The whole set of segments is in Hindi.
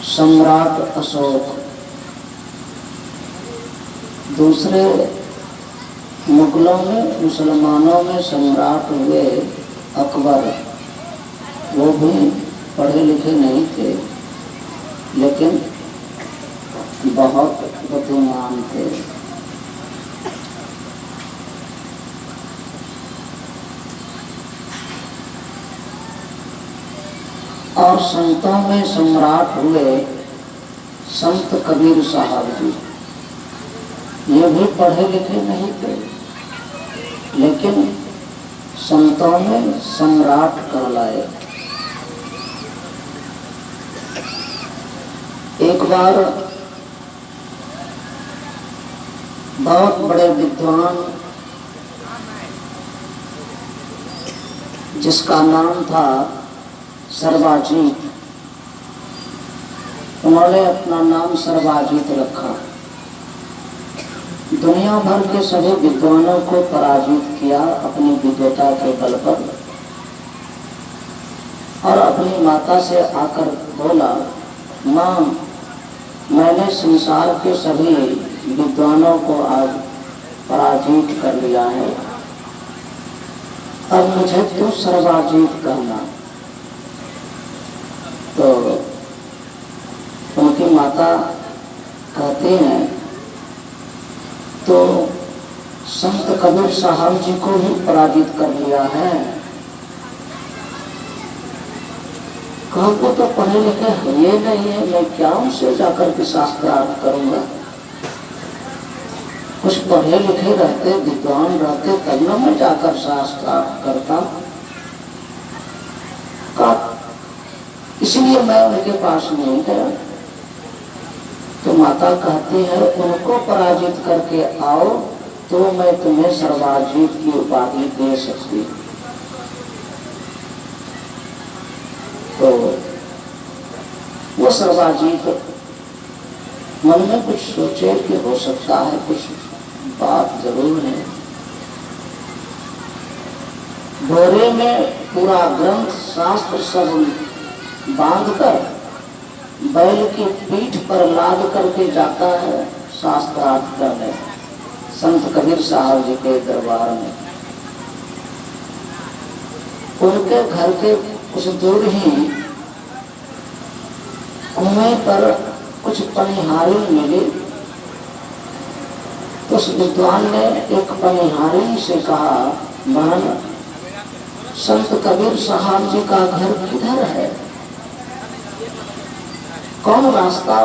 सम्राट अशोक, दूसरे मुगलों में मुसलमानों में सम्राट हुए अकबर, वो भी पढ़े लिखे नहीं थे लेकिन बहुत बुद्धिमान थे। और संतों में सम्राट हुए संत कबीर साहब जी, ये भी पढ़े लिखे नहीं थे लेकिन संतों में सम्राट कहलाए। एक बार बहुत बड़े विद्वान जिसका नाम था सर्वाजीत, उन्होंने अपना नाम सर्वाजीत रखा। दुनिया भर के सभी विद्वानों को पराजित किया अपनी विद्वता के बल पर, और अपनी माता से आकर बोला, माँ, मैंने संसार के सभी विद्वानों को आज पराजित कर लिया है, अब मुझे क्यों सर्वाजीत कहना। तो उनकी माता कहते हैं, तो संत कबीर साहब जी को ही पराजित कर लिया है। कहो को तो पढ़े लिखे ये नहीं है, मैं क्या उनसे जाकर के शास्त्रार्थ करूंगा। कुछ पढ़े लिखे रहते, विद्वान रहते, तब न मैं जाकर शास्त्रार्थ करता। इसलिए मैं उनके पास नहीं गया। तो माता कहती है, उनको पराजित करके आओ तो मैं तुम्हें सर्वाजीत की उपाधि दे सकती। तो वो सर्वाजीत मन में कुछ सोचे कि हो सकता है कुछ बात जरूर है। बोरे में पूरा ग्रंथ शास्त्र सब बांधकर बैल की पीठ पर लाद करके जाता है शास्त्रार्थ करने संत कबीर साहब जी के दरबार में। उनके घर के कुछ दूर ही कुएं पर कुछ पनिहारी मिली। तो उस विद्वान ने एक पनिहारी से कहा, बहन, संत कबीर साहब जी का घर किधर है, कौन रास्ता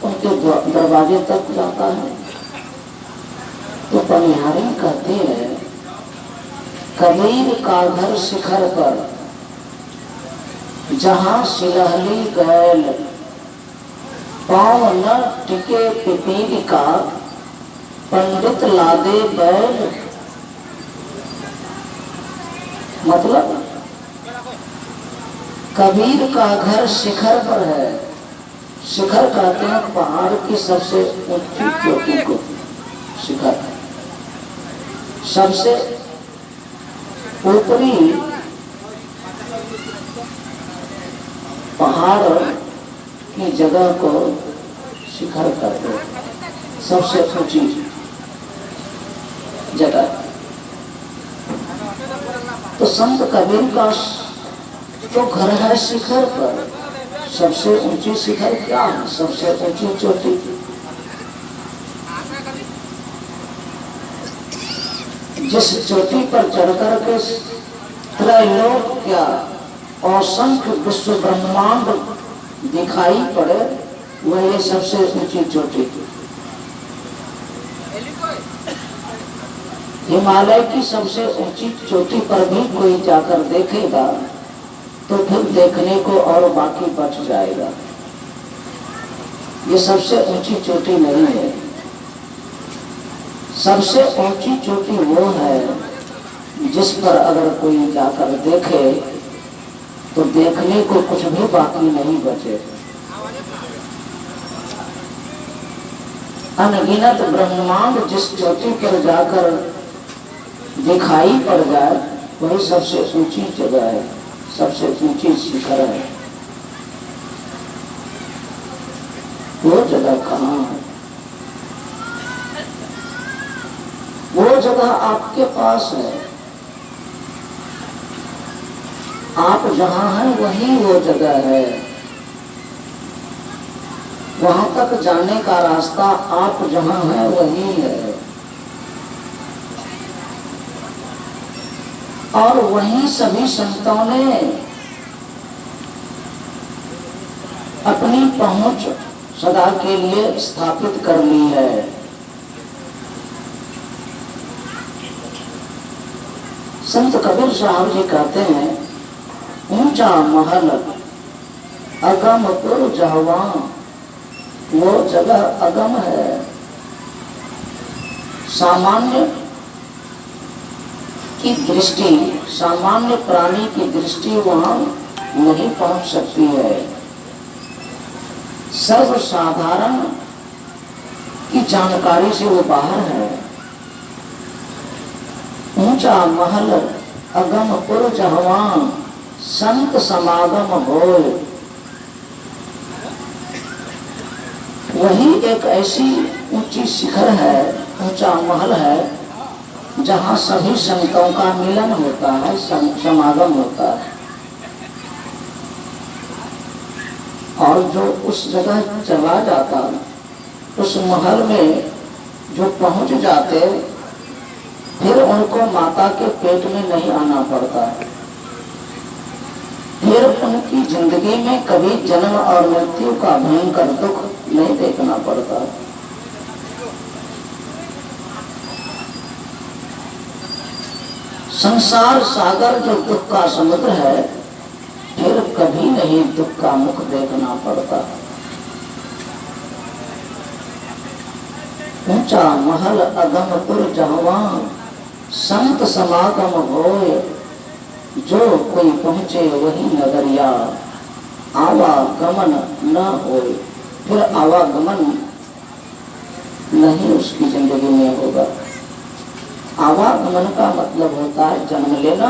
उनके दरवाजे तक जाता है। तो पनिहारी कहती है, कबीर का घर शिखर पर, जहां सिलहली गैल, पांव न टिके पिपील का, पंडित लादे बैल। मतलब कबीर का घर शिखर पर है। शिखर कहते हैं पहाड़ की सबसे ऊंची चोटी को शिखर। सबसे ऊपरी पहाड़ की जगह को शिखर कहते हैं, सबसे ऊंची जगह। तो संत कबीर का तो घर है शिखर पर। सबसे ऊंची शिखर क्या है, सबसे ऊंची चोटी। जिस चोटी पर चढ़कर के त्रैलोक क्या असंख्य विश्व ब्रह्मांड दिखाई पड़े, वह ये सबसे ऊंची चोटी। हिमालय की सबसे ऊंची चोटी पर भी कोई जाकर देखेगा तो फिर देखने को और बाकी बच जाएगा। ये सबसे ऊंची चोटी नहीं है। सबसे ऊंची चोटी वो है जिस पर अगर कोई जाकर देखे तो देखने को कुछ भी बाकी नहीं बचे। अनगिनत ब्रह्मांड जिस चोटी पर जाकर दिखाई पड़ जाए वही सबसे ऊंची जगह है, सबसे ऊंची शिखर है। वो जगह कहाँ है? वो जगह आपके पास है। आप जहां हैं वही वो जगह है। वहां तक जाने का रास्ता आप जहां हैं वही है। और वहीं सभी संतों ने अपनी पहुंच सदा के लिए स्थापित कर ली है। संत कबीर साहब जी कहते हैं, ऊंचा महल अगम पुर जहवा, वो जगह अगम है। सामान्य की दृष्टि, सामान्य प्राणी की दृष्टि वहां नहीं पहुंच सकती है। सर्वसाधारण की जानकारी से वो बाहर है। ऊंचा महल अगम पुर जहवा, संत समागम होय। वही एक ऐसी ऊंची शिखर है, ऊंचा महल है, जहां सभी संतों का मिलन होता है, समागम होता है। और जो उस जगह चला जाता, उस महल में जो पहुंच जाते, फिर उनको माता के पेट में नहीं आना पड़ता। फिर उनकी जिंदगी में कभी जन्म और मृत्यु का भयंकर दुख नहीं देखना पड़ता। संसार सागर जो दुख का समुद्र है, फिर कभी नहीं दुख का मुख देखना पड़ता। ऊंचा महल अगम पुर जहवा, संत समागम होय। जो कोई पहुंचे वही नगरिया, आवागमन न होय। फिर आवागमन नहीं उसकी जिंदगी में होगा। आवागमन का मतलब होता है जन्म लेना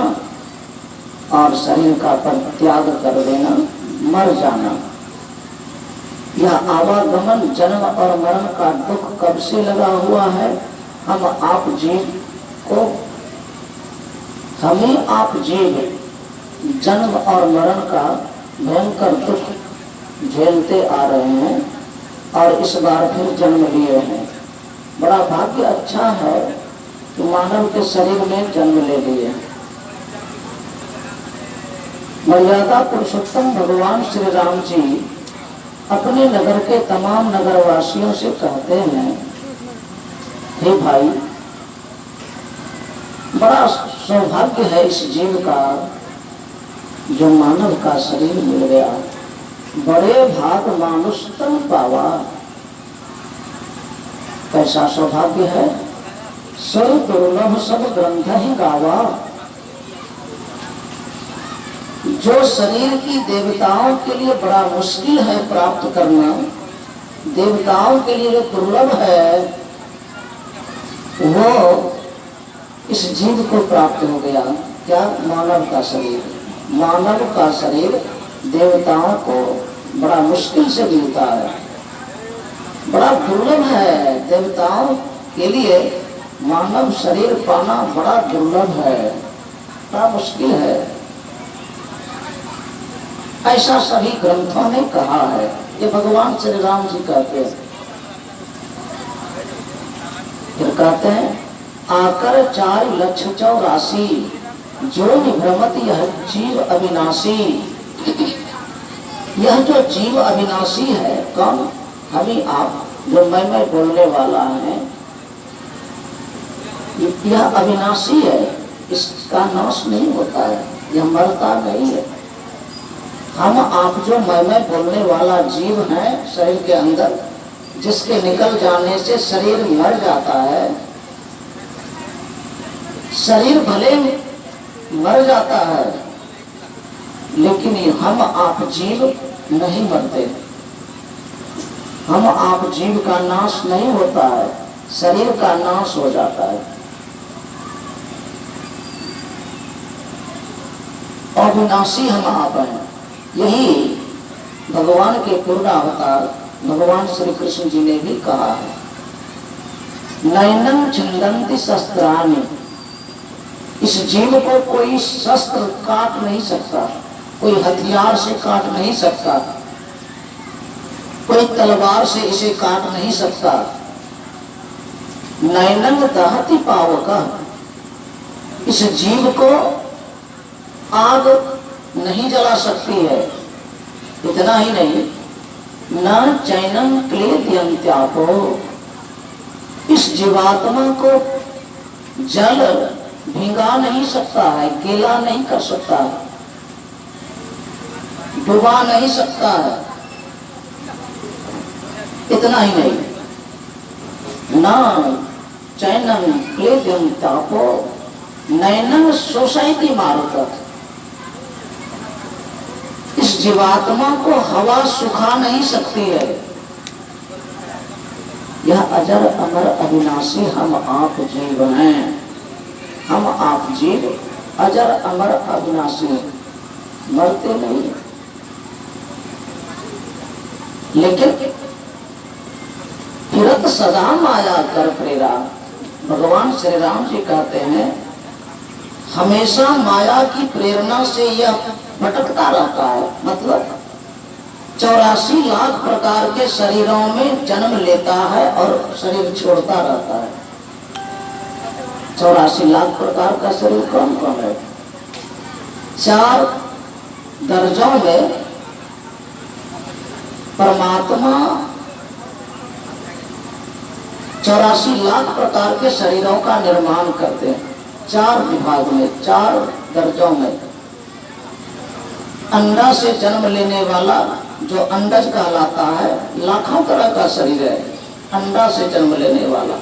और शरीर का परित्याग कर देना, मर जाना। यह आवागमन, जन्म और मरण का दुख कब से लगा हुआ है? हम आप जीव को, हमें आप जीव जन्म और मरण का भयंकर दुख झेलते आ रहे हैं और इस बार फिर जन्म लिए हैं। बड़ा भाग्य अच्छा है कि मानव के शरीर में जन्म ले लिए। मर्यादा पुरुषोत्तम भगवान श्री राम जी अपने नगर के तमाम नगरवासियों से कहते हैं, हे भाई, बड़ा सौभाग्य है इस जीव का जो मानव का शरीर मिल गया। बड़े भाग मानुष तन पावा। कैसा सौभाग्य है? सर्व दुर्लभ सब ग्रंथ ही गावा। जो शरीर की देवताओं के लिए बड़ा मुश्किल है प्राप्त करना, देवताओं के लिए जो दुर्लभ है, वो इस जीव को प्राप्त हो गया। क्या? मानव का शरीर। मानव का शरीर देवताओं को बड़ा मुश्किल से मिलता है, बड़ा दुर्लभ है। देवताओं के लिए मानव शरीर पाना बड़ा दुर्लभ है, बड़ा मुश्किल है। ऐसा सभी ग्रंथों ने कहा है। ये भगवान श्री राम जी कहते हैं। फिर कहते हैं, आकर 4,84,000 जो निभ्रमत यह जीव अविनाशी। यह जो जीव अविनाशी है, कौन? हमें आप, जो मैं बोलने वाला है, यह अविनाशी है, इसका नाश नहीं होता है, यह मरता नहीं है। हम आप जो मैं बोलने वाला जीव है शरीर के अंदर, जिसके निकल जाने से शरीर मर जाता है, शरीर भले मर जाता है लेकिन हम आप जीव नहीं मरते। हम आप जीव का नाश नहीं होता है, शरीर का नाश हो जाता है। अविनाशी हम आप हैं। यही भगवान के पूर्ण अवतार भगवान श्री कृष्ण जी ने भी कहा है, नैनं छिन्दन्ति शस्त्राणि, इस जीव को कोई शस्त्र काट नहीं सकता, कोई हथियार से काट नहीं सकता, कोई तलवार से इसे काट नहीं सकता। नैनं दहति पावकः, इस जीव को आग नहीं जला सकती है। इतना ही नहीं, न चैनं क्लेदयन्त्यापो, इस जीवात्मा को जल भिंगा नहीं सकता है, गीला नहीं कर सकता है, डुबा नहीं सकता है। इतना ही नहीं, न चैनं क्लेदयन्त्यापो नैनं शोषयति मारुतः, इस जीवात्मा को हवा सुखा नहीं सकती है। यह अजर अमर अविनाशी हम आप जीव हैं, हम आप जीव अजर अमर अविनाशी, मरते नहीं। लेकिन फिरत सदा माया कर प्रेरा, भगवान श्री राम जी कहते हैं हमेशा माया की प्रेरणा से यह भटकता रहता है। मतलब 84 लाख प्रकार के शरीरों में जन्म लेता है और शरीर छोड़ता रहता है। 84 लाख प्रकार का शरीर कौन कौन है? 4 दर्जों में परमात्मा 84 लाख प्रकार के शरीरों का निर्माण करते हैं। 4 विभाग में, 4 दर्जों में। अंडा से जन्म लेने वाला जो अंडज कहलाता है, लाखों तरह का शरीर है। अंडा से जन्म लेने वाला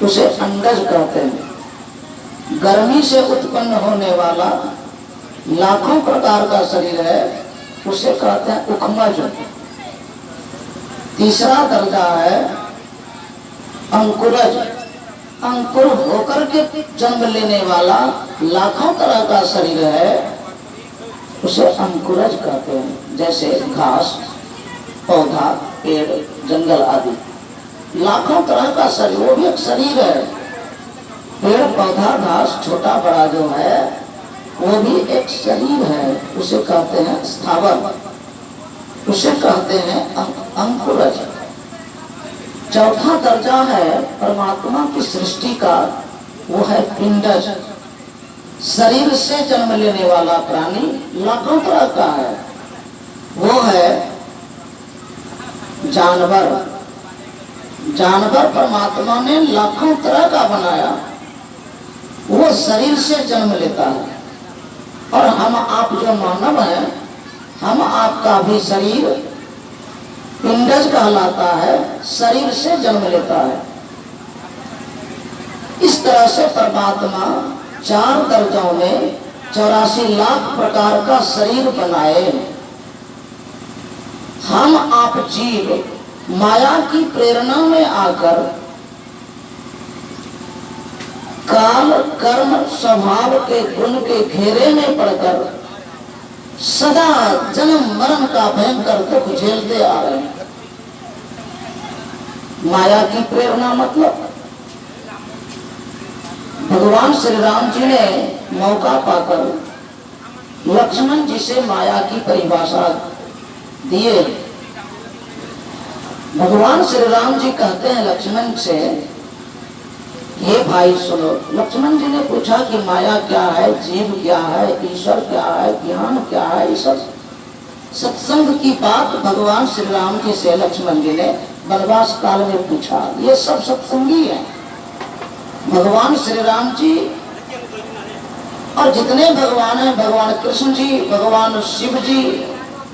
उसे अंडज कहते हैं। गर्मी से उत्पन्न होने वाला लाखों प्रकार का शरीर है, उसे कहते हैं उखमज। तीसरा दर्जा है अंकुरज, अंकुर होकर के जन्म लेने वाला लाखों तरह का शरीर है, उसे अंकुरज कहते हैं। जैसे घास, पौधा, पेड़, जंगल आदि लाखों तरह का शरीर, वो भी एक शरीर है। पेड़, पौधा, घास, छोटा बड़ा जो है वो भी एक शरीर है, उसे कहते हैं स्थावर, उसे कहते हैं अंकुरज। चौथा दर्जा है परमात्मा की सृष्टि का, वो है पिंडज। शरीर से जन्म लेने वाला प्राणी लाखों तरह का है, वो है जानवर। जानवर परमात्मा ने लाखों तरह का बनाया, वो शरीर से जन्म लेता है। और हम आप जो मानव हैं, हम आपका भी शरीर पिंडज कहलाता है, शरीर से जन्म लेता है। इस तरह से परमात्मा 4 दर्जों में 84 लाख प्रकार का शरीर बनाए। हम आप जीव माया की प्रेरणा में आकर काल, कर्म, स्वभाव के गुण के घेरे में पड़कर सदा जन्म मरण का भयंकर दुख झेलते आ रहे हैं। माया की प्रेरणा मतलब भगवान श्री राम जी ने मौका पाकर लक्ष्मण जी से माया की परिभाषा दिए। भगवान श्री राम जी कहते हैं लक्ष्मण से, हे भाई सुनो। लक्ष्मण जी ने पूछा कि माया क्या है, जीव क्या है, ईश्वर क्या है, ज्ञान क्या है। ये सब सत्संग की बात भगवान श्री राम जी से लक्ष्मण जी ने वनवास काल में पूछा। ये सब सत्संगी है। भगवान श्री राम जी और जितने भगवान हैं, भगवान कृष्ण जी, भगवान शिव जी,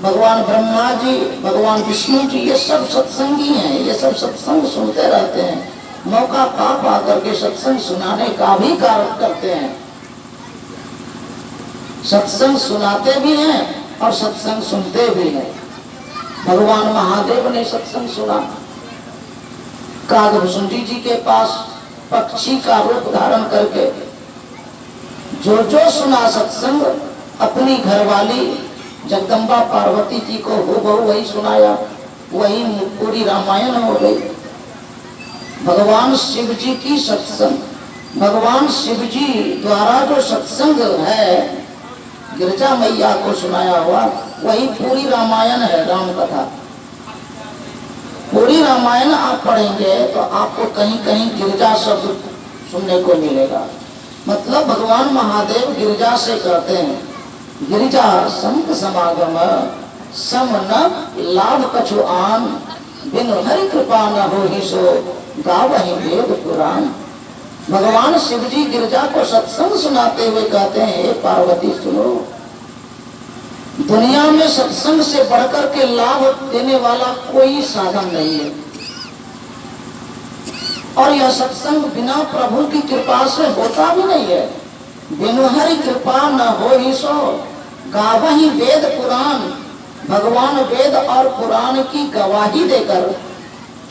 भगवान ब्रह्मा जी, भगवान विष्णु जी, ये सब सत्संगी हैं। ये सब सत्संग सुनते रहते हैं, मौका पा करके सत्संग सुनाने का भी कार्य करते हैं। सत्संग सुनाते भी हैं और सत्संग सुनते भी हैं। भगवान महादेव ने सत्संग सुना। कागभूषण जी के पास पक्षी का रूप धारण करके जो सुना सत्संग, अपनी घरवाली जगदम्बा पार्वती जी को हूबहू वही सुनाया। वही पूरी रामायण हो गई। भगवान शिव जी की सत्संग, भगवान शिव जी द्वारा जो सत्संग है गिरजा मैया को सुनाया हुआ, वही पूरी रामायण है, राम कथा। पूरी रामायण आप पढ़ेंगे तो आपको कहीं कहीं गिरजा शब्द सुनने को मिलेगा। मतलब भगवान महादेव गिरजा से कहते हैं, गिरिजा संत समागम सम न लाभ कछु आन, बिन हरि कृपा न हो ही सो गावहि वेद पुराण। भगवान शिव जी गिरजा को सत्संग सुनाते हुए कहते हैं, हे पार्वती सुनो, दुनिया में सत्संग से बढ़कर के लाभ देने वाला कोई साधन नहीं है, और यह सत्संग बिना प्रभु की कृपा से होता भी नहीं है। बिनु हरि कृपा न हो ही सो गावहि वेद पुराण। भगवान वेद और पुराण की गवाही देकर,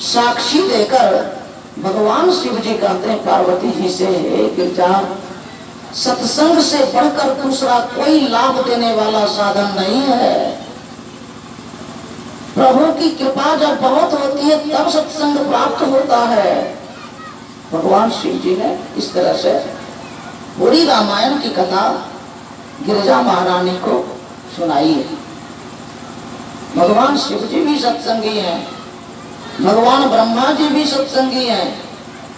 साक्षी देकर भगवान शिव जी कहते हैं पार्वती जी से, हे गिरजा, सत्संग से बढ़कर दूसरा कोई लाभ देने वाला साधन नहीं है। प्रभु की कृपा जब बहुत होती है तब सत्संग प्राप्त होता है। भगवान शिव जी ने इस तरह से पूरी रामायण की कथा गिरिजा महारानी को सुनाई है। भगवान शिव जी भी सत्संगी हैं, भगवान ब्रह्मा जी भी सत्संगी हैं।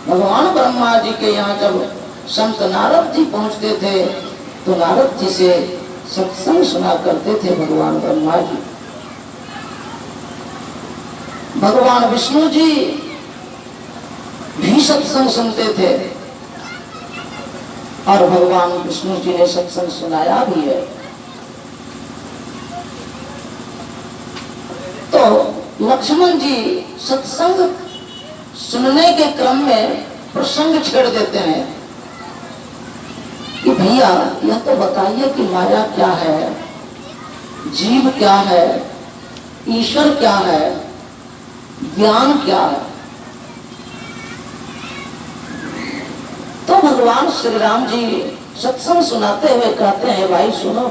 भगवान ब्रह्मा जी के यहाँ जब संत नारद जी पहुंचते थे तो नारद जी से सत्संग सुना करते थे भगवान ब्रह्मा जी। भगवान विष्णु जी भी सत्संग सुनते थे और भगवान विष्णु जी ने सत्संग सुनाया भी है। तो लक्ष्मण जी सत्संग सुनने के क्रम में प्रसंग छेड़ देते हैं कि भैया यह तो बताइए कि माया क्या है, जीव क्या है, ईश्वर क्या है, ज्ञान क्या है। तो भगवान श्री राम जी सत्संग सुनाते हुए कहते हैं, भाई सुनो,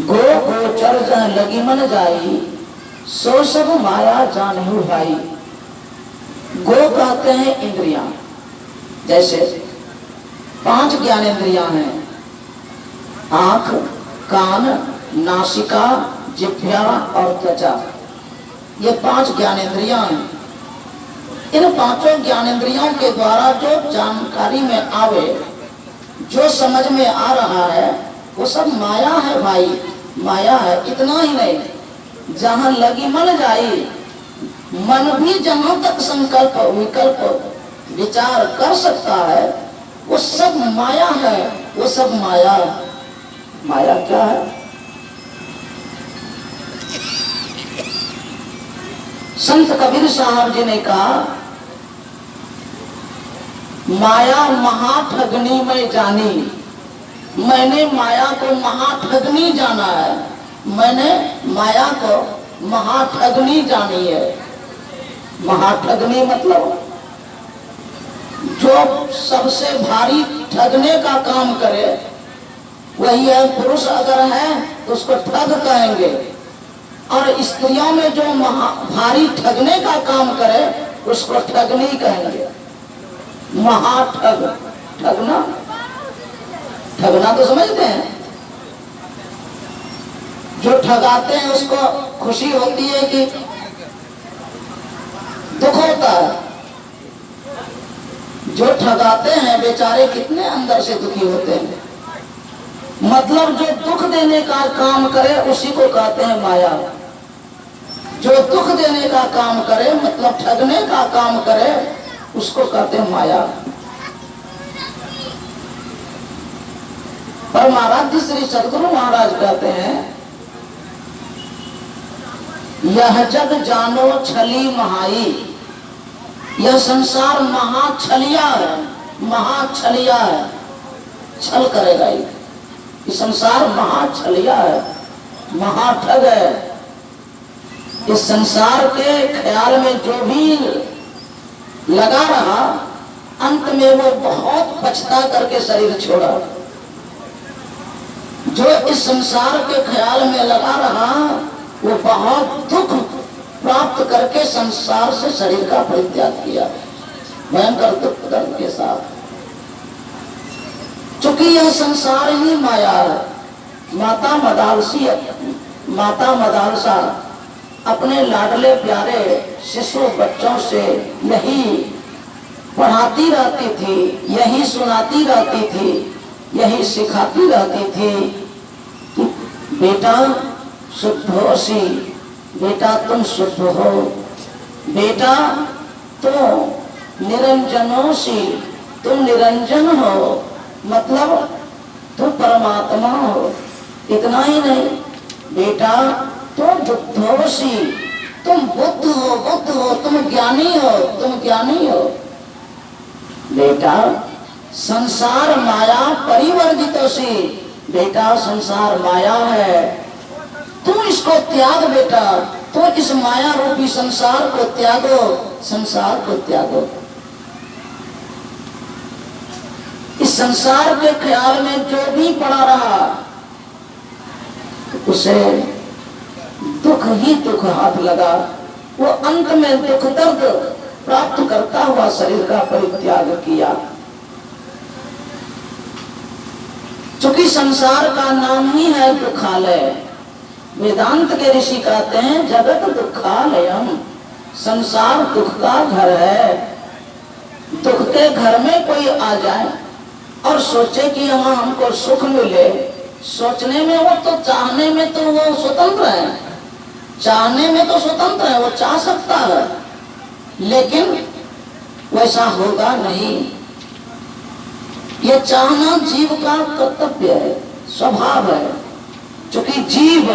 गो गोचर जहाँ लगी मन जाई, सो सब माया जानहु भाई। गो कहते हैं इंद्रियां, जैसे 5 ज्ञानेंद्रियां हैं, आंख, कान, नासिका, जिह्वा और त्वचा। ये 5 ज्ञानेंद्रियां हैं। इन 5 ज्ञानेंद्रियों के द्वारा जो जानकारी में आवे, जो समझ में आ रहा है, वो सब माया है भाई, माया है। इतना ही नहीं, जहां लगी मन जाई, मन भी जहां तक संकल्प विकल्प विचार कर सकता है, वो सब माया है। वो सब माया, माया क्या है? संत कबीर साहब जी ने कहा, माया महाठगनी में जानी, मैंने माया को महाठगनी जाना है। मैंने माया को महाठगनी जानी है। महाठगनी मतलब जो सबसे भारी ठगने का काम करे वही है। पुरुष अगर है तो उसको ठग कहेंगे, और स्त्रियों में जो भारी ठगने का काम करे उसको ठगनी कहेंगे। महाठग, ठगना, ठगना तो समझते हैं। जो ठगाते हैं उसको खुशी होती है कि दुख होता है। जो ठगाते हैं बेचारे कितने अंदर से दुखी होते हैं। मतलब जो दुख देने का काम करे उसी को कहते हैं माया। जो दुख देने का काम करे मतलब ठगने का काम करे उसको कहते हैं माया। परमाराध्य श्री सद्गुरु महाराज कहते हैं, यह जग जानो छली महाई। यह संसार महाछलिया है, महाछलिया है, छल करेगा। ये संसार महाछलिया है, महाठग है। इस संसार के ख्याल में जो भी लगा रहा, अंत में वो बहुत पछता करके शरीर छोड़ा। जो इस संसार के ख्याल में लगा रहा वो बहुत दुख प्राप्त करके संसार से शरीर का परित्याग किया भयंकर दुख दर्द के साथ। चूंकि यह संसार ही माया है। माता मदालसा अपने लाडले प्यारे शिशु बच्चों से यही पढ़ाती रहती थी, यही सुनाती रहती थी, यही सिखाती रहती थी कि बेटा शुद्ध हो सी, बेटा तुम शुद्ध हो, बेटा तुम निरंजनो सी, तुम निरंजन हो, मतलब तुम परमात्मा हो। इतना ही नहीं, बेटा तुम बुद्धोसी, तुम बुद्ध हो, तुम ज्ञानी हो, तुम ज्ञानी हो। बेटा संसार माया परिवर्जितोसी, बेटा संसार माया है, तुम इसको त्याग बेटा, तो इस माया रूपी संसार को त्यागो, संसार को त्यागो। इस संसार के ख्याल में जो भी पड़ा रहा उसे दुख ही दुख हाथ लगा। वो अंत में दुख दर्द प्राप्त करता हुआ शरीर का परित्याग किया। चूंकि संसार का नाम ही है दुखालय। वेदांत के ऋषि कहते हैं जगत दुखालयम, संसार दुख का घर है। दुख के घर में कोई आ जाए और सोचे कि यहाँ हमको सुख मिले, सोचने में वो तो, चाहने में तो वो स्वतंत्र है, चाहने में तो स्वतंत्र है, वो चाह सकता है, लेकिन वैसा होगा नहीं। ये चाहना जीव का कर्तव्य है, स्वभाव है। क्योंकि जीव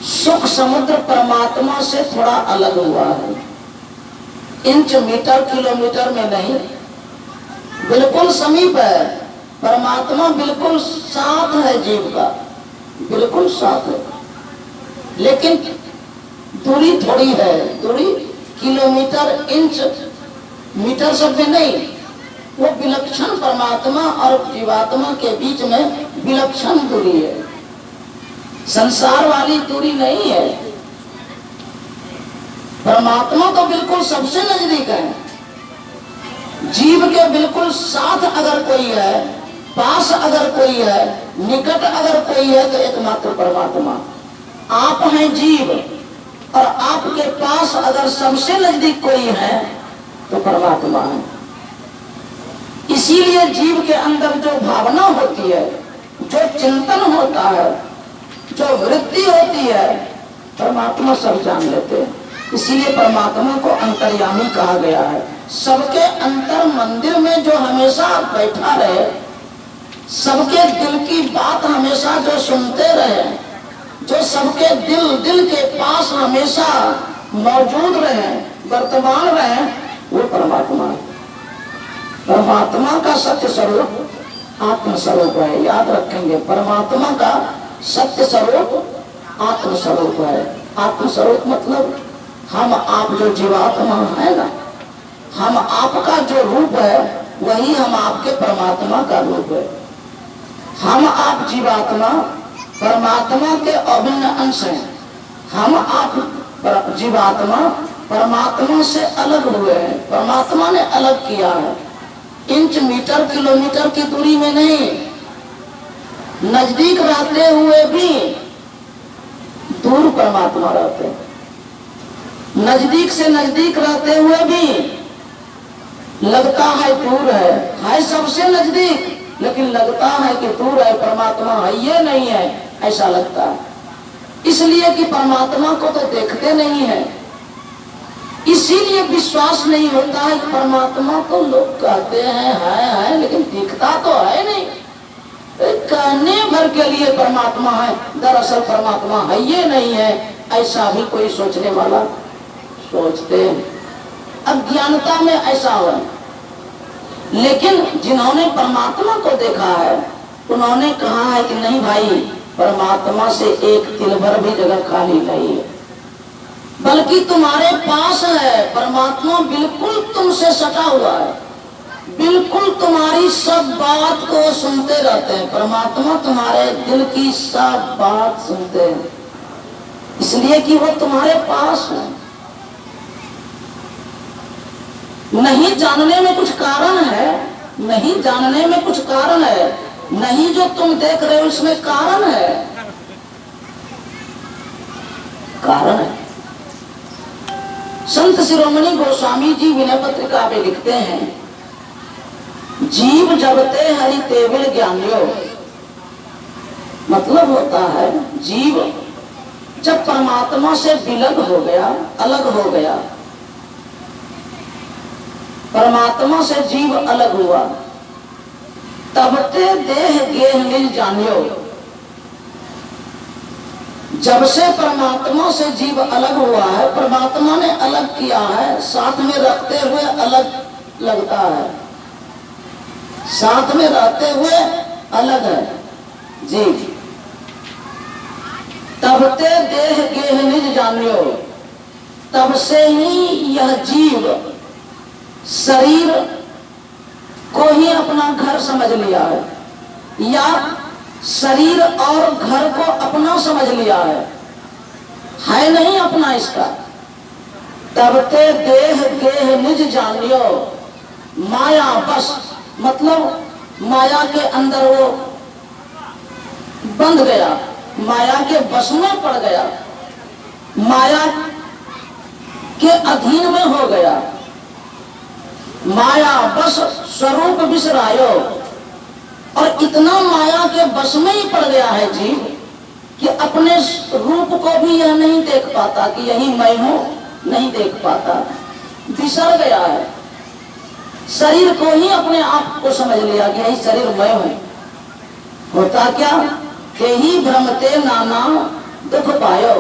सुख समुद्र परमात्मा से थोड़ा अलग हुआ है, इंच मीटर किलोमीटर में नहीं, बिल्कुल समीप है। परमात्मा बिल्कुल साथ है, जीव का बिल्कुल साथ है, लेकिन दूरी थोड़ी है। दूरी किलोमीटर इंच मीटर सब में नहीं, वो विलक्षण परमात्मा और जीवात्मा के बीच में विलक्षण दूरी है, संसार वाली दूरी नहीं है। परमात्मा तो बिल्कुल सबसे नजदीक है, जीव के बिल्कुल साथ अगर कोई है, पास अगर कोई है, निकट अगर कोई है तो एकमात्र परमात्मा। आप हैं जीव और आपके पास अगर सबसे नजदीक कोई है तो परमात्मा है। इसीलिए जीव के अंदर जो भावना होती है, जो चिंतन होता है, जो वृत्ति होती है, परमात्मा सब जान लेते हैं। इसीलिए परमात्मा को अंतर्यामी कहा गया है। सबके अंतर मंदिर में जो हमेशा बैठा रहे, सबके दिल की बात हमेशा जो सुनते रहे, जो सबके दिल के पास हमेशा मौजूद रहे, वर्तमान रहे, वो परमात्मा है। परमात्मा का सत्य स्वरूप आत्म स्वरूप है। याद रखेंगे, परमात्मा का सत्य स्वरूप आत्म स्वरूप है। आत्म स्वरूप मतलब हम आप जो जीवात्मा है ना, हम आपका जो रूप है वही हम आपके परमात्मा का रूप है। हम आप जीवात्मा परमात्मा के अभिन्न अंश हैं। हम आप जीवात्मा परमात्मा से अलग हुए हैं, परमात्मा ने अलग किया है। इंच मीटर किलोमीटर की दूरी में नहीं, नजदीक रहते हुए भी दूर परमात्मा रहते हैं, नजदीक से नजदीक रहते हुए भी लगता है दूर है सबसे नजदीक, लेकिन लगता है कि दूर है, परमात्मा है ये नहीं है, ऐसा लगता है। इसलिए कि परमात्मा को तो देखते नहीं है, इसीलिए विश्वास नहीं होता है कि परमात्मा को लोग कहते हैं है, लेकिन दिखता तो है नहीं। कहने भर के लिए परमात्मा है, दरअसल परमात्मा है ये नहीं है, ऐसा भी कोई सोचने वाला सोचते हैं। अज्ञानता में ऐसा हुआ, लेकिन जिन्होंने परमात्मा को देखा है उन्होंने कहा है कि नहीं भाई, परमात्मा से एक तिल भर भी जगह खाली नहीं है, बल्कि तुम्हारे पास है। परमात्मा बिल्कुल तुमसे सटा हुआ है, बिल्कुल तुम्हारी सब बात को सुनते रहते हैं। परमात्मा तुम्हारे दिल की सब बात सुनते हैं। इसलिए कि वो तुम्हारे पास है। नहीं जानने में कुछ कारण है, नहीं जानने में कुछ कारण है, नहीं जो तुम देख रहे हो इसमें कारण है, कारण है। संत शिरोमणि गोस्वामी जी विनय पत्रिका में लिखते हैं, जीव जबते हरि तेविल ज्ञानियो, मतलब होता है जीव जब परमात्मा से विलग हो गया, अलग हो गया, परमात्मा से जीव अलग हुआ, तब ते देह गेह निज जानियो। जब से परमात्मा से जीव अलग हुआ है, परमात्मा ने अलग किया है, साथ में रखते हुए अलग लगता है, साथ में रहते हुए अलग है जीव। तब ते देह गेह निज जानियो, तब से ही यह जीव शरीर को ही अपना घर समझ लिया है, या शरीर और घर को अपना समझ लिया है नहीं अपना इसका। तब ते देह गेह निज जानियो, माया बस, मतलब माया के अंदर वो बंध गया, माया के बस में पड़ गया, माया के अधीन में हो गया। माया बस स्वरूप बिसरायो, और इतना माया के बस में ही पड़ गया है जीव कि अपने रूप को भी यह नहीं देख पाता कि यही मैं हूं, नहीं देख पाता, बिसर गया है। शरीर को ही अपने आप को समझ लिया कि यही शरीर मैं हूं। होता क्या, के ही भ्रमते नाना दुख पायो,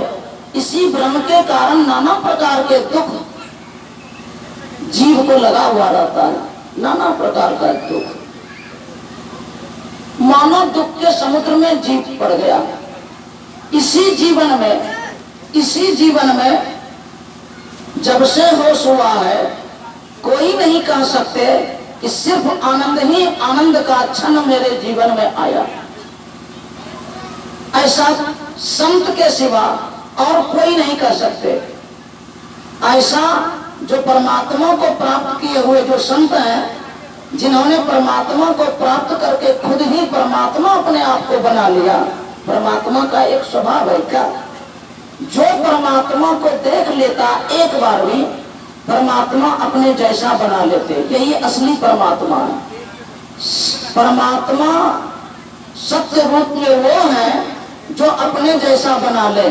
इसी भ्रम के कारण नाना प्रकार के दुख जीव को लगा हुआ रहता है, नाना प्रकार का दुख। मानव दुख के समुद्र में जीव पड़ गया। इसी जीवन में जब से होश हुआ है, कोई नहीं कह सकते कि सिर्फ आनंद ही आनंद का क्षण मेरे जीवन में आया। ऐसा संत के सिवा और कोई नहीं कर सकते। ऐसा जो परमात्मा को प्राप्त किए हुए जो संत हैं, जिन्होंने परमात्मा को प्राप्त करके खुद ही परमात्मा अपने आप को बना लिया। परमात्मा का एक स्वभाव है क्या, जो परमात्मा को देख लेता एक बार भी परमात्मा अपने जैसा बना लेते, यही असली परमात्मा है। परमात्मा सत्य रूप में वो है जो अपने जैसा बना ले,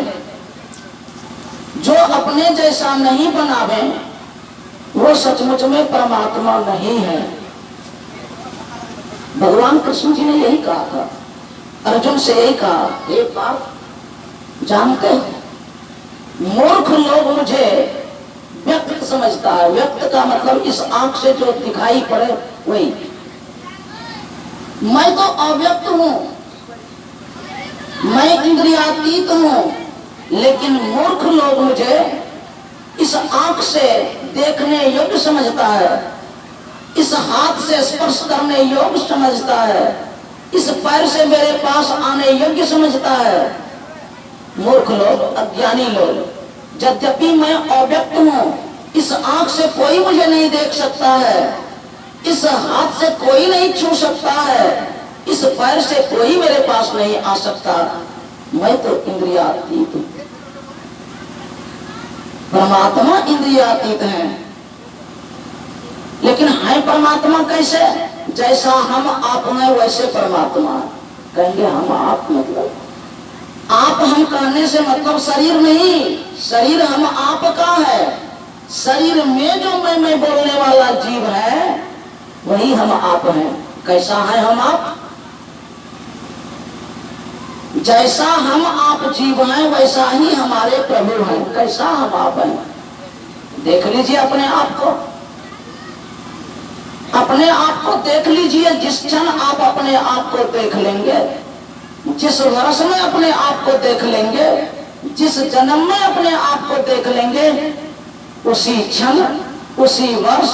जो अपने जैसा नहीं बनावे वो सचमुच में परमात्मा नहीं है। भगवान कृष्ण जी ने यही कहा था, अर्जुन से यही कहा, एक बात जानते हैं, मूर्ख लोग मुझे व्यक्त समझता है। व्यक्त का मतलब इस आंख से जो दिखाई पड़े वही, मैं तो अव्यक्त हूं, मैं इंद्रियातीत हूं, लेकिन मूर्ख लोग मुझे इस आंख से देखने योग्य समझता है, इस हाथ से स्पर्श करने योग्य समझता है, इस पैर से मेरे पास आने योग्य समझता है। मूर्ख लोग, अज्ञानी लोग। यद्यपि मैं अव्यक्त हूं, इस आंख से कोई मुझे नहीं देख सकता है, इस हाथ से कोई नहीं छू सकता है, इस पैर से कोई मेरे पास नहीं आ सकता, मैं तो इंद्रियातीत हूं। परमात्मा इंद्रियातीत है, लेकिन है परमात्मा कैसे? जैसा हम आप में वैसे परमात्मा। कहेंगे हम आप मतलब, आप हम कहने से मतलब शरीर नहीं, शरीर हम आप का है। शरीर में जो मैं बोलने वाला जीव है वही हम आप हैं। कैसा है हम आप? जैसा हम आप जीव हैं वैसा ही हमारे प्रभु हैं। कैसा हम आप हैं? देख लीजिए अपने आप को, अपने आप को देख लीजिए। जिस क्षण आप अपने आप को देख लेंगे, जिस वर्ष में अपने आप को देख लेंगे, जिस जन्म में अपने आप को देख लेंगे, उसी क्षण, उसी वर्ष,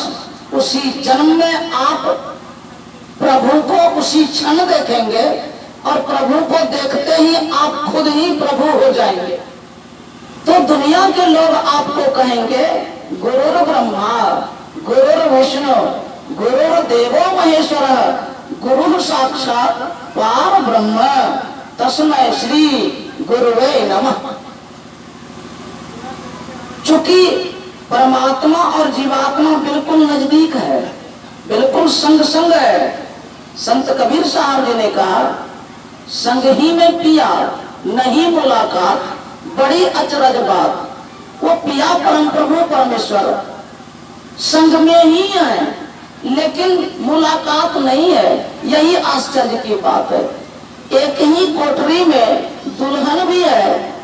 उसी जन्म में आप प्रभु को उसी क्षण देखेंगे, और प्रभु को देखते ही आप खुद ही प्रभु हो जाएंगे। तो दुनिया के लोग आपको कहेंगे गुरुर् ब्रह्मा गुरुर् विष्णु गुरुर्देवो महेश्वर गुरु साक्षात पार ब्रह्म तस्मै श्री गुरुवे नमः। चूंकि परमात्मा और जीवात्मा बिल्कुल नजदीक है, बिल्कुल संग संग है। संत कबीर साहब जी ने कहा संग ही में पिया नहीं मुलाकात बड़ी अचरज बात। वो पिया परम प्रभु परमेश्वर संग में ही है लेकिन मुलाकात नहीं है, यही आश्चर्य की बात है। एक ही कोठरी में दुल्हन भी है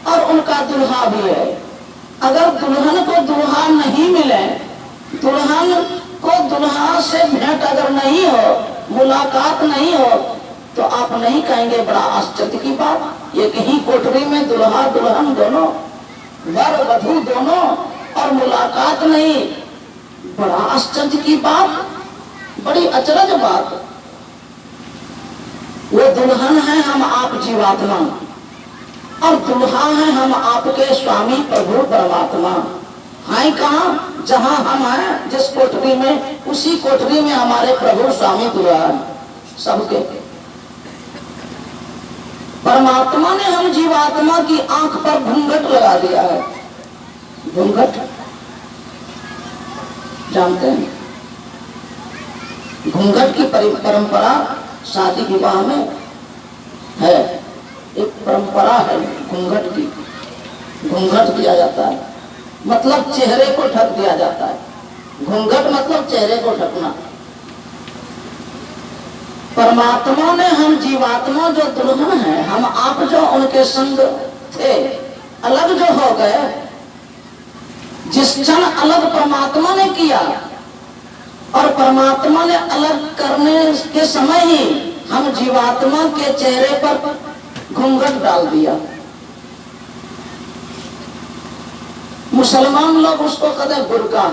और उनका दुल्हा भी है। अगर दुल्हन को दुल्हा नहीं मिले, दुल्हन को दुल्हा से भेंट अगर नहीं हो, मुलाकात नहीं हो, तो आप नहीं कहेंगे बड़ा आश्चर्य की बात। एक ही कोठरी में दुल्हा दुल्हन दोनों, वर वधू दोनों और मुलाकात नहीं, बड़ा आश्चर्य की बात, बड़ी अचरज बात। वो दुल्हन है हम आप जीवात्मा और दुल्हा है हम आपके स्वामी प्रभु परमात्मा। हैं कहाँ? जहाँ हम हैं जिस कोठरी में, उसी कोठरी में हमारे प्रभु स्वामी दुल्हा है सबके। परमात्मा ने हम जीवात्मा की आंख पर घूंघट लगा दिया है। घूंघट जानते हैं? घूंघट की परंपरा शादी विवाह में है, एक परंपरा है घूंघट की। घूंघट दिया जाता है मतलब चेहरे को ढक दिया जाता है। घूंघट मतलब चेहरे को ढकना। परमात्मा ने हम जीवात्मा जो दुल्हन है, हम आप जो उनके संग थे, अलग जो हो गए, जिस क्षण अलग परमात्मा ने किया और परमात्मा ने अलग करने के समय ही हम जीवात्मा के चेहरे पर घूंघट डाल दिया। मुसलमान लोग उसको कहते हैं बुर्का।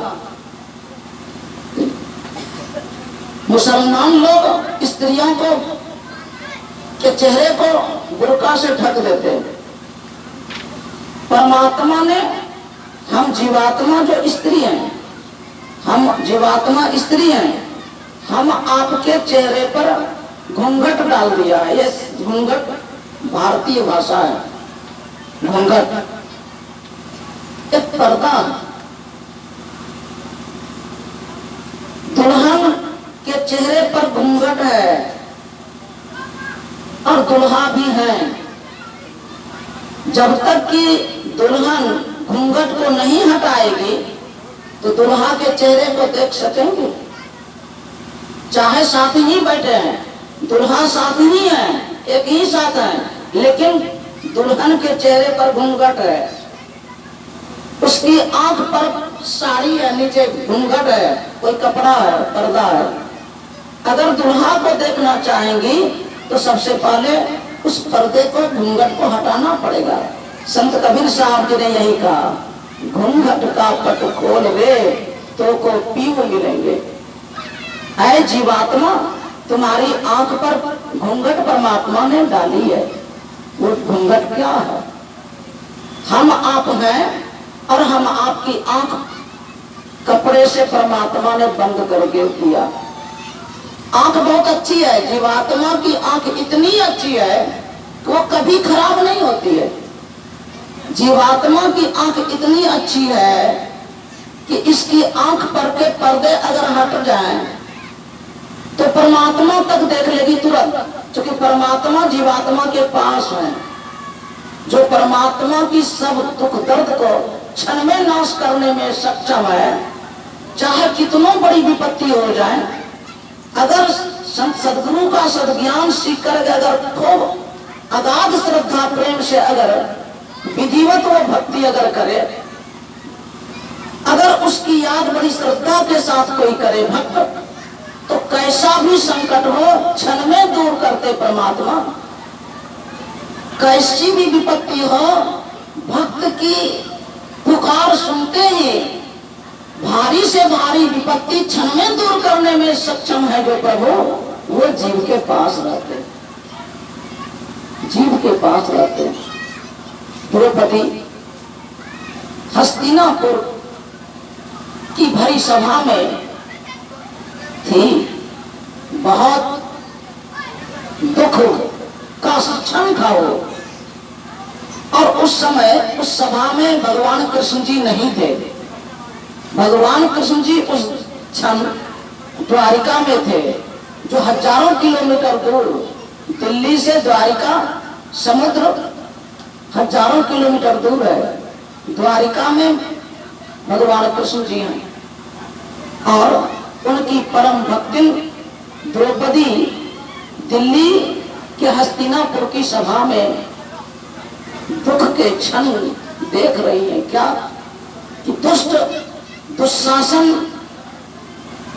मुसलमान लोग स्त्रियों को के चेहरे को बुर्का से ढक देते हैं। परमात्मा ने हम जीवात्मा जो स्त्री हैं, हम जीवात्मा स्त्री हैं, हम आपके चेहरे पर घूंघट डाल दिया है। ये घूंघट भारतीय भाषा है। घूंघट एक पर्दा। दुल्हन के चेहरे पर घूंघट है और दुल्हा भी है। जब तक कि दुल्हन घूंघट को नहीं हटाएगी तो दुल्हा के चेहरे को देख सकेंगे। चाहे साथ ही बैठे हैं, दुल्हा साथ ही है, एक ही साथ है, लेकिन दुल्हन के चेहरे पर घूंघट है, उसकी आंख पर साड़ी है, नीचे घूंघट है, कोई कपड़ा है, पर्दा है। अगर दुल्हा को देखना चाहेंगी तो सबसे पहले उस पर्दे को, घूंघट को हटाना पड़ेगा। संत कबीर साहब जी ने यही कहा, घूंघट का पट खोल रे तो को पीव मिलेंगे। ऐ जीवात्मा, तुम्हारी आंख पर घूंघट परमात्मा ने डाली है। वो घूंघट क्या है? हम आप हैं और हम आपकी आंख कपड़े से परमात्मा ने बंद करके दिया। आंख बहुत अच्छी है, जीवात्मा की आंख इतनी अच्छी है कि वो कभी खराब नहीं होती है। जीवात्मा की आंख इतनी अच्छी है कि इसकी आंख पर के पर्दे अगर हट जाएं तो परमात्मा तक देख लेगी तुरंत, क्योंकि परमात्मा जीवात्मा के पास है, जो परमात्मा की सब दुख दर्द को क्षण में नाश करने में सक्षम है। चाहे कितनों बड़ी विपत्ति हो जाए, अगर संत सदगुरु का सदज्ञान सीख कर अगर खूब अगाध श्रद्धा प्रेम से अगर विधिवत वो भक्ति अगर करे, अगर उसकी याद बड़ी श्रद्धा के साथ कोई करे भक्त, तो कैसा भी संकट हो क्षण में दूर करते परमात्मा। कैसी भी विपत्ति हो, भक्त की पुकार सुनते ही भारी से भारी विपत्ति क्षण में दूर करने में सक्षम है जो प्रभु, वो जीव के पास रहते, जीव के पास रहते। द्रौपदी हस्तिनापुर की भरी सभा में थी। बहुत दुख का क्षण था वो। और उस समय उस सभा में भगवान कृष्ण जी नहीं थे। भगवान कृष्ण जी उस क्षण द्वारिका में थे, जो हजारों किलोमीटर दूर, दिल्ली से द्वारिका समुद्र हजारों किलोमीटर दूर है। द्वारिका में भगवान कृष्ण जी हैं और उनकी परम भक्तिन द्रौपदी दिल्ली के हस्तिनापुर की सभा में दुख के क्षण देख रही हैं। क्या कि दुष्ट दुशासन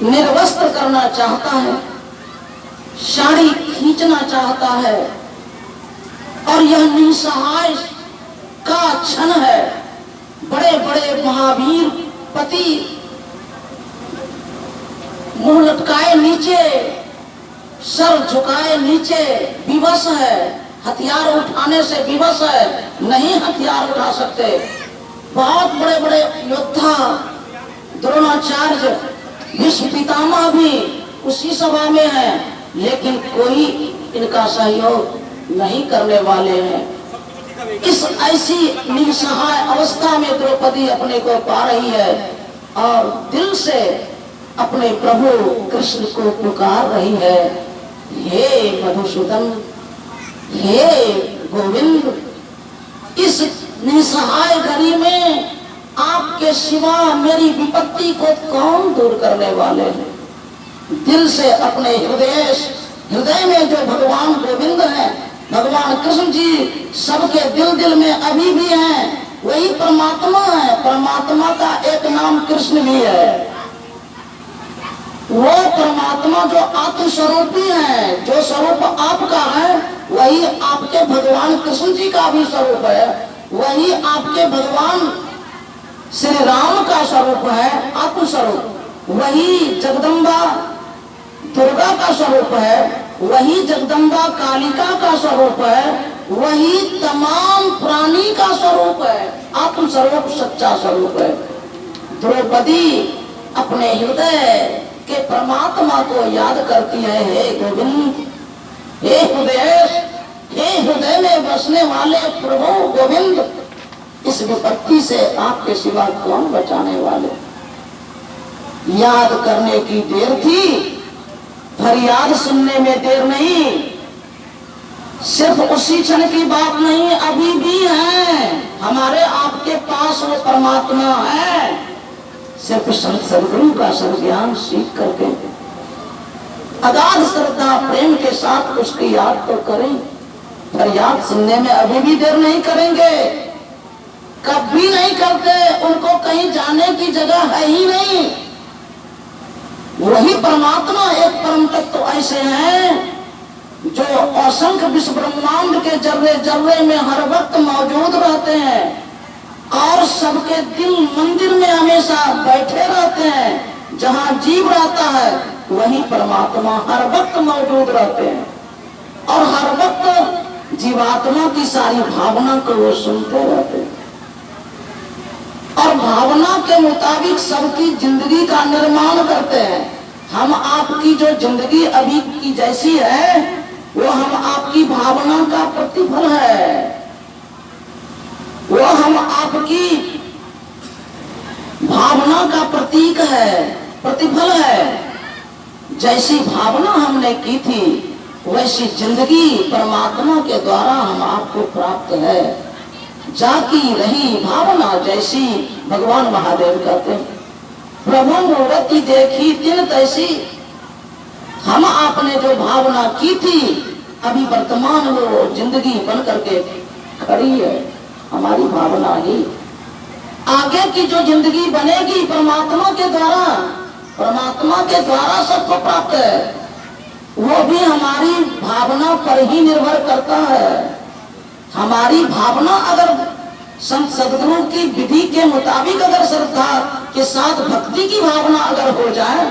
निर्वस्त्र करना चाहता है, साड़ी खींचना चाहता है, और यह निसहाय का क्षण है। बड़े बड़े महावीर पति मुंह लटकाए नीचे, सर झुकाए नीचे विवश है, हथियार उठाने से विवश है, नहीं हथियार उठा सकते। बहुत बड़े बड़े योद्धा द्रोणाचार्य भीष्म पितामह भी उसी सभा में है, लेकिन कोई इनका सहयोग नहीं करने वाले हैं। इस ऐसी निसहाय अवस्था में द्रौपदी अपने को पा रही है और दिल से अपने प्रभु कृष्ण को पुकार रही है, हे मधुसूदन, हे गोविंद, इस निसहाय घड़ी में आपके सिवा मेरी विपत्ति को कौन दूर करने वाले हैं। दिल से अपने हृदय में जो भगवान गोविंद हैं, भगवान कृष्ण जी सबके दिल दिल में अभी भी हैं, वही परमात्मा है। परमात्मा का एक नाम कृष्ण भी है। वो परमात्मा जो आत्म स्वरूपी है, जो स्वरूप आपका है, वही आपके भगवान कृष्ण जी का भी स्वरूप है, वही आपके भगवान श्री राम का स्वरूप है, आत्म स्वरूप। वही जगदम्बा दुर्गा का स्वरूप है, वही जगदम्बा कालिका का स्वरूप है, वही तमाम प्राणी का स्वरूप है, आत्म स्वरूप सच्चा स्वरूप है। द्रौपदी अपने हृदय के परमात्मा को याद करती है, हे गोविंद, हे हृदय में बसने वाले प्रभु गोविंद, इस विपत्ति से आपके सिवा कौन बचाने वाले। याद करने की देर थी, फरियाद सुनने में देर नहीं। सिर्फ उसी क्षण की बात नहीं, अभी भी है हमारे आपके पास वो परमात्मा है। सिर्फ संत सद्गुरु का सज्ञान सीख करके अगाध श्रद्धा प्रेम के साथ उसकी याद तो करें। फरियाद सुनने में अभी भी देर नहीं करेंगे, कभी नहीं करते। उनको कहीं जाने की जगह है ही नहीं। वही परमात्मा एक परम तत्व ऐसे हैं जो असंख्य विश्व ब्रह्मांड के जर्रे जर्रे में हर वक्त मौजूद रहते हैं और सबके दिल मंदिर में हमेशा बैठे रहते हैं। जहां जीव रहता है वही परमात्मा हर वक्त मौजूद रहते हैं और हर वक्त जीवात्मा की सारी भावना को वो सुनते रहते हैं और भावना के मुताबिक सबकी जिंदगी का निर्माण करते हैं। हम आपकी जो जिंदगी अभी की जैसी है वो हम आपकी भावना का प्रतिफल है, वो हम आपकी भावना का प्रतीक है, प्रतिफल है। जैसी भावना हमने की थी वैसी जिंदगी परमात्मा के द्वारा हम आपको प्राप्त है। जाकी रही भावना जैसी, भगवान महादेव कहते हैं, प्रभु मूर्ति देखी तिन तैसी। हम आपने जो भावना की थी अभी वर्तमान में वो जिंदगी बन करके खड़ी है, हमारी भावना ही। आगे की जो जिंदगी बनेगी परमात्मा के द्वारा, परमात्मा के द्वारा सबको प्राप्त है, वो भी हमारी भावना पर ही निर्भर करता है। हमारी भावना अगर संत सद्गुरु की विधि के मुताबिक अगर श्रद्धा के साथ भक्ति की भावना अगर हो जाए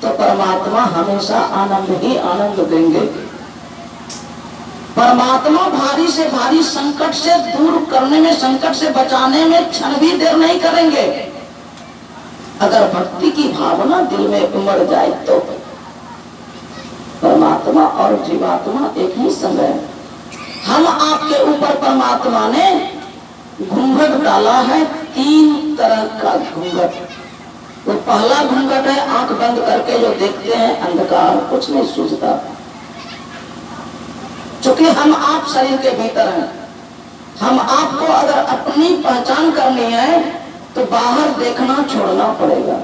तो परमात्मा हमेशा आनंद ही आनंद देंगे। परमात्मा भारी से भारी संकट से दूर करने में, संकट से बचाने में क्षण भी देर नहीं करेंगे। अगर भक्ति की भावना दिल में उमड़ जाए तो परमात्मा और जीवात्मा एक ही समय। हम आपके ऊपर परमात्मा ने घूंघट डाला है, 3 तरह का घूंघट। तो पहला घूंघट है आंख बंद करके जो देखते हैं अंधकार, कुछ नहीं सूझता। चूंकि हम आप शरीर के भीतर हैं, हम आपको अगर अपनी पहचान करनी है तो बाहर देखना छोड़ना पड़ेगा।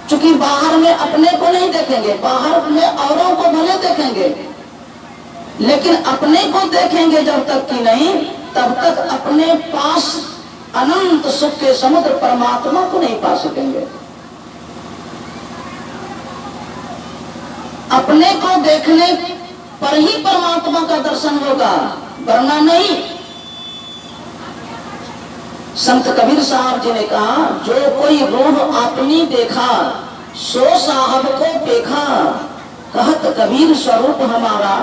चूंकि बाहर में अपने को नहीं देखेंगे, बाहर में औरों को भले देखेंगे, लेकिन अपने को देखेंगे जब तक कि नहीं, तब तक अपने पास अनंत सुख के समुद्र परमात्मा को नहीं पा सकेंगे। अपने को देखने पर ही परमात्मा का दर्शन होगा, वरना नहीं। संत कबीर साहब जी ने कहा, जो कोई रूह आपनी देखा सो साहब को देखा, कहत कबीर स्वरूप हमारा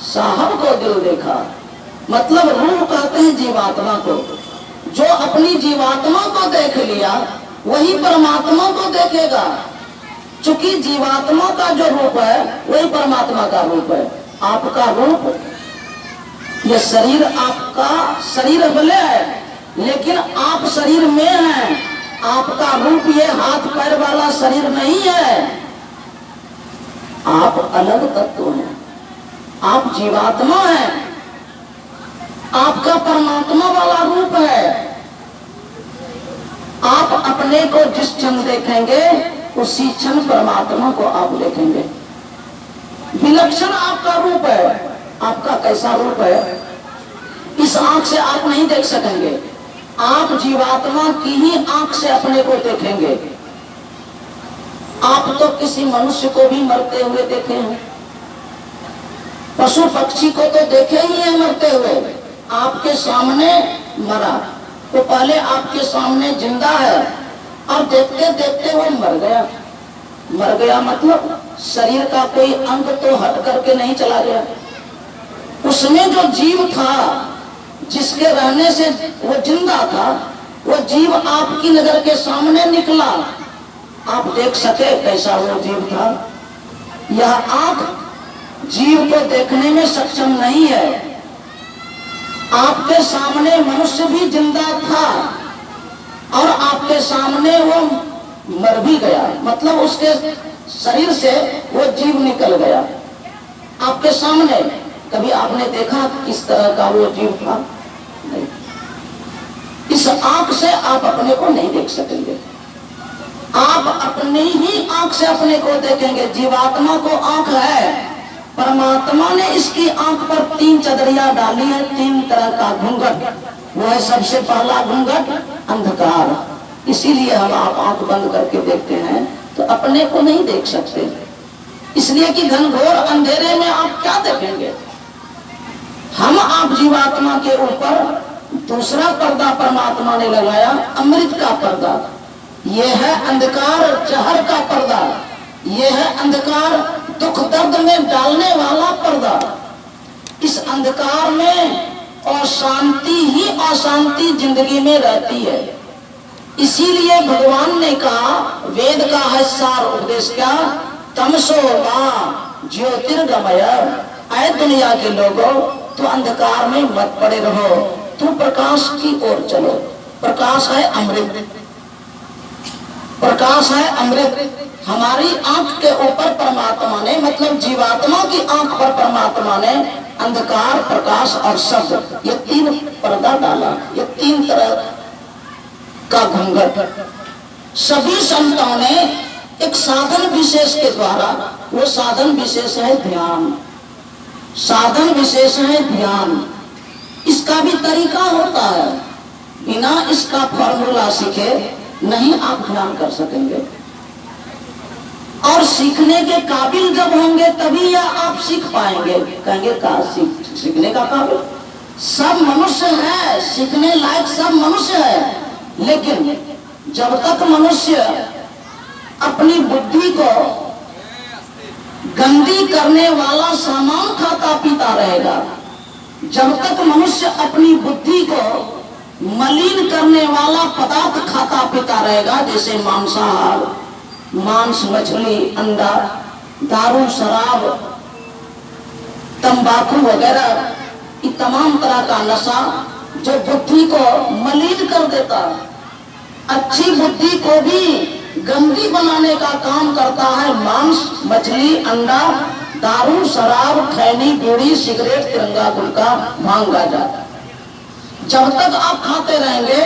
साहब को दिल देखा। मतलब रूह कहते हैं जीवात्मा को। जो अपनी जीवात्मा को देख लिया वही परमात्मा को देखेगा। चूंकि जीवात्मा का जो रूप है वही परमात्मा का रूप है। आपका रूप, ये शरीर आपका शरीर भले है, लेकिन आप शरीर में हैं। आपका रूप ये हाथ पैर वाला शरीर नहीं है। आप अलग तत्व हैं, आप जीवात्मा हैं, आपका परमात्मा वाला रूप है। आप अपने को जिस क्षण देखेंगे उसी क्षण परमात्मा को आप देखेंगे। विलक्षण आपका रूप है। आपका कैसा रूप है इस आंख से आप नहीं देख सकेंगे। आप जीवात्मा की ही आंख से अपने को देखेंगे। आप तो किसी मनुष्य को भी मरते हुए देखे हैं, पशु पक्षी को तो देखे ही है मरते हुए। आपके सामने मरा तो पहले आपके सामने जिंदा है और देखते देखते वो मर गया। मर गया मतलब शरीर का कोई अंग तो हट करके नहीं चला गया। उसमें जो जीव था, जिसके रहने से वो जिंदा था, वो जीव आपकी नजर के सामने निकला। आप देख सके कैसा वो जीव था। यह आंख जीव को देखने में सक्षम नहीं है। आपके सामने मनुष्य भी जिंदा था और आपके सामने वो मर भी गया, मतलब उसके शरीर से वो जीव निकल गया आपके सामने। कभी आपने देखा किस तरह का वो जीव था? नहीं। इस आंख से आप अपने को नहीं देख सकेंगे। आप अपनी ही आंख से अपने को देखेंगे। जीवात्मा को आंख है, परमात्मा ने इसकी आंख पर 3 चदरिया डाली है, 3 तरह का घूंघट। वो है सबसे पहला घूंघट अंधकार। इसीलिए हम आप आंख बंद करके देखते हैं तो अपने को नहीं देख सकते, इसलिए कि घनघोर अंधेरे में आप क्या देखेंगे। हम आप जीवात्मा के ऊपर दूसरा पर्दा परमात्मा ने लगाया, अमृत का पर्दा। यह है अंधकार जहर का पर्दा, यह है अंधकार दुख दर्द में डालने वाला पर्दा। इस अंधकार में अशांति ही अशांति जिंदगी में रहती है। इसीलिए भगवान ने कहा, वेद का है सार उपदेश क्या, तमसो मां ज्योतिर्गमय। ऐ दुनिया के लोगों, तो अंधकार में मत पड़े रहो, तू प्रकाश की ओर चलो। प्रकाश है अमृत, प्रकाश है अमृत। हमारी आंख के ऊपर परमात्मा ने, मतलब जीवात्मा की आंख पर परमात्मा ने अंधकार, प्रकाश और शब्द, ये 3 पर्दा डाला। ये 3 तरह का घूंघट। सभी संतों ने एक साधन विशेष के द्वारा, वो साधन विशेष है ध्यान। साधन विशेष है ध्यान। इसका भी तरीका होता है, बिना इसका फॉर्मूला सीखे नहीं आप ध्यान कर सकेंगे। और सीखने के काबिल जब होंगे तभी या आप सीख पाएंगे। कहेंगे कहा सीखने का काबिल? सब मनुष्य है, सीखने लायक सब मनुष्य है, लेकिन जब तक मनुष्य अपनी बुद्धि को गंदी करने वाला सामान खाता पीता रहेगा, जब तक मनुष्य अपनी बुद्धि को मलिन करने वाला पदार्थ खाता पीता रहेगा, जैसे मांसाहार, मांस, मछली, अंडा, दारू, शराब, तंबाकू वगैरह, ये तमाम तरह का नशा जो बुद्धि को मलिन कर देता, अच्छी बुद्धि को भी गंदी बनाने का काम करता है मांस, मछली, अंडा, दारू, शराब, खैनी, बीड़ी, सिगरेट, तिरंगा, गुटखा, भांग, गांजा। जब तक आप खाते रहेंगे,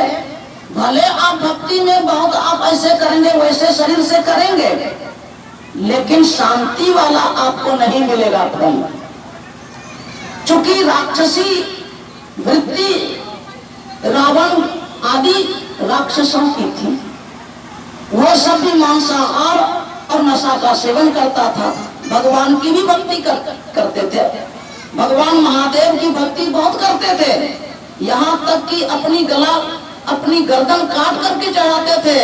भले आप भक्ति में बहुत आप ऐसे करेंगे, वैसे शरीर से करेंगे, लेकिन शांति वाला आपको नहीं मिलेगा फल। चूंकि राक्षसी वृत्ति रावण आदि राक्षसों की थी, वो सब भी मांसाहार और नशा का सेवन करता था, भगवान की भी भक्ति करते थे, भगवान महादेव की भक्ति बहुत करते थे, यहाँ तक कि अपनी गर्दन काट करके चढ़ाते थे।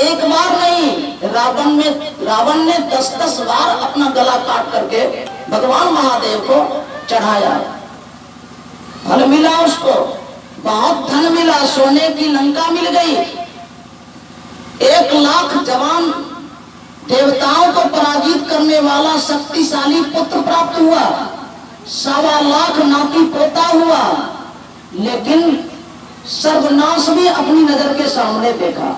एक बार नहीं, रावण ने 10-10 बार अपना गला काट करके भगवान महादेव को चढ़ाया। फल मिला उसको, बहुत धन मिला, सोने की लंका मिल गई, 1 लाख जवान देवताओं को पराजित करने वाला शक्तिशाली पुत्र प्राप्त हुआ, 1.25 लाख नाती पोता हुआ, लेकिन सर्वनाश भी अपनी नजर के सामने देखा,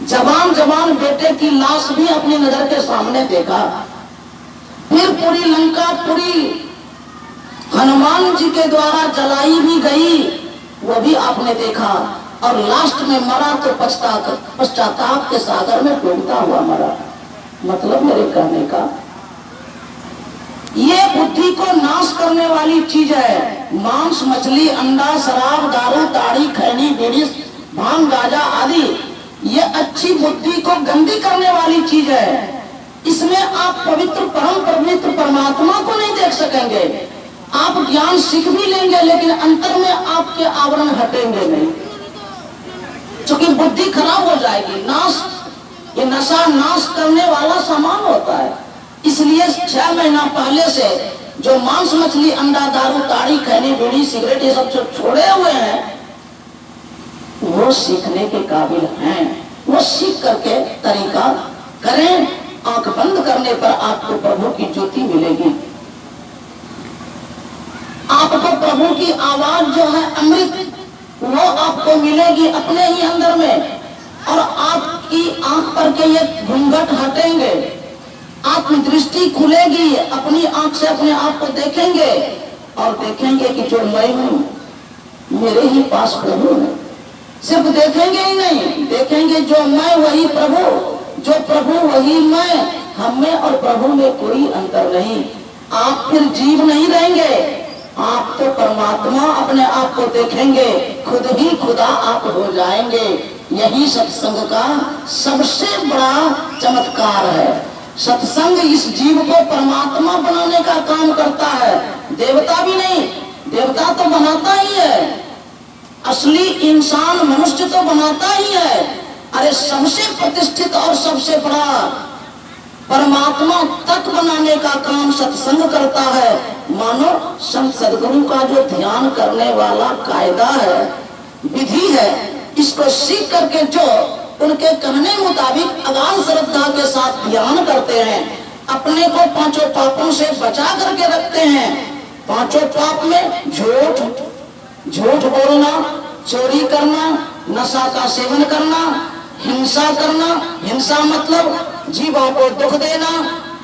जवान बेटे की लाश भी अपनी नजर के सामने देखा, फिर पूरी लंका पूरी हनुमान जी के द्वारा जलाई भी गई, वो भी आपने देखा, और लास्ट में मरा तो पश्चाताप के सागर में डूबता हुआ मरा। मतलब मेरे कहने का, ये बुद्धि को नाश करने वाली चीज है। मांस, मछली, अंडा, शराब, दारू, ताड़ी, खैनी, बीड़ी, भांग, गांजा आदि, ये अच्छी बुद्धि को गंदी करने वाली चीज है। इसमें आप पवित्र परम पवित्र परमात्मा को नहीं देख सकेंगे। आप ज्ञान सीख भी लेंगे, लेकिन अंतर में आपके आवरण हटेंगे नहीं, क्योंकि बुद्धि खराब हो जाएगी। ये नशा नाश करने वाला सामान होता है। इसलिए 6 महीना पहले से जो मांस, मछली, अंडा, दारू, ताड़ी, खैनी, बीड़ी, सिगरेट ये सब छोड़े हुए हैं, वो सीखने के काबिल हैं। वो सीख करके तरीका करें, आंख बंद करने पर आपको प्रभु की ज्योति मिलेगी, आपको प्रभु की आवाज जो है अमृत, वो आपको मिलेगी अपने ही अंदर में, और आपकी आंख पर के ये घूंघट हटेंगे, आत्म दृष्टि खुलेगी, अपनी आंख से अपने आप को देखेंगे और देखेंगे कि जो मैं हूं मेरे ही पास प्रभु है। सिर्फ देखेंगे ही नहीं, देखेंगे जो मैं वही प्रभु, जो प्रभु वही मैं, हम में और प्रभु में कोई अंतर नहीं। आप फिर जीव नहीं रहेंगे, आप तो परमात्मा अपने आप को देखेंगे, खुद ही खुदा आप हो जाएंगे। यही सत्संग का सबसे बड़ा चमत्कार है। सत्संग इस जीव को परमात्मा बनाने का काम करता है, देवता भी नहीं। देवता तो बनाता ही है, असली इंसान मनुष्य तो बनाता ही है। अरे सबसे प्रतिष्ठित और सबसे बड़ा परमात्मा तक बनाने का काम सत्संग करता है। मानो संत सदगुरु का जो ध्यान करने वाला कायदा है, विधि है, इसको सीख करके जो उनके कहने मुताबिक अगाध श्रद्धा के साथ ध्यान करते हैं, अपने को 5 पापों से बचा करके रखते हैं। 5 पाप में झूठ बोलना, चोरी करना, नशा का सेवन करना, हिंसा करना, हिंसा मतलब जीवों को दुख देना,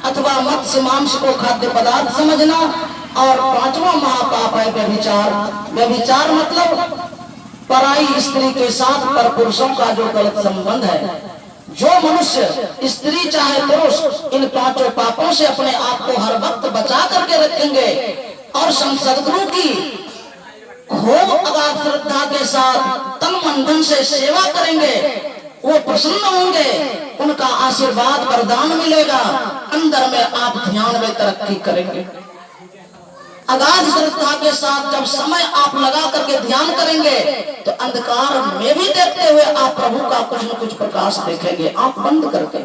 अथवा मत्स्य मांस को खाद्य पदार्थ समझना, और 5वां महापाप है व्यभिचार। व्यभिचार मतलब पराई स्त्री के साथ परपुरुषों का जो गलत संबंध है। जो मनुष्य, स्त्री चाहे पुरुष, इन 5 पापों से अपने आप को हर वक्त बचा करके रखेंगे और संत सद्गुरु की खूब अगाध श्रद्धा के साथ तन मन धन से सेवा करेंगे, वो प्रसन्न होंगे, उनका आशीर्वाद वरदान मिलेगा, अंदर में आप ध्यान में तरक्की करेंगे। अगाध श्रद्धा के साथ जब समय आप लगा करके ध्यान करेंगे तो अंधकार में भी देखते हुए आप प्रभु का कुछ न कुछ प्रकाश देखेंगे। आप बंद करके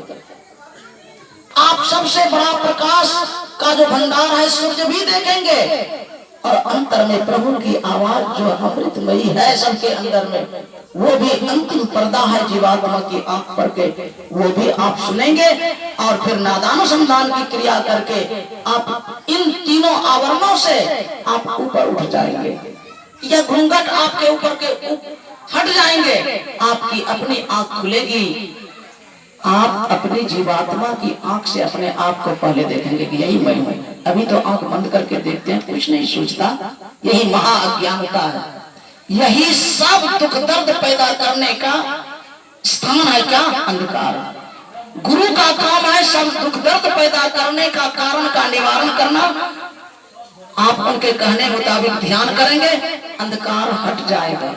आप सबसे बड़ा प्रकाश का जो भंडार है सूर्य भी देखेंगे। और अंतर में प्रभु की आवाज जो अमृतमयी है सबके अंदर में, वो भी अंतिम पर्दा है जीवात्मा की आंख पर के, वो भी आप सुनेंगे। और फिर नादानुसंधान की क्रिया करके आप इन तीनों आवरणों से आप ऊपर उठ जाएंगे। यह घूंघट आपके ऊपर के हट जाएंगे, आपकी अपनी आंख खुलेगी। आप अपनी जीवात्मा की आंख से अपने आप को पहले देखेंगे कि यही मैं हूं। अभी तो आंख बंद करके देखते हैं, कुछ नहीं सोचता, यही महा अज्ञानता है। यही सब दुख दर्द पैदा करने का स्थान है। क्या? अंधकार। गुरु का काम है सब दुख दर्द पैदा करने का कारण का निवारण करना। आप उनके कहने मुताबिक ध्यान करेंगे, अंधकार हट जाएगा।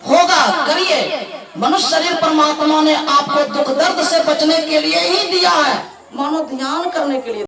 होगा, करिए। मनुष्य शरीर परमात्मा ने आपको दुख दर्द से बचने के लिए ही दिया है, मानो ध्यान करने के लिए।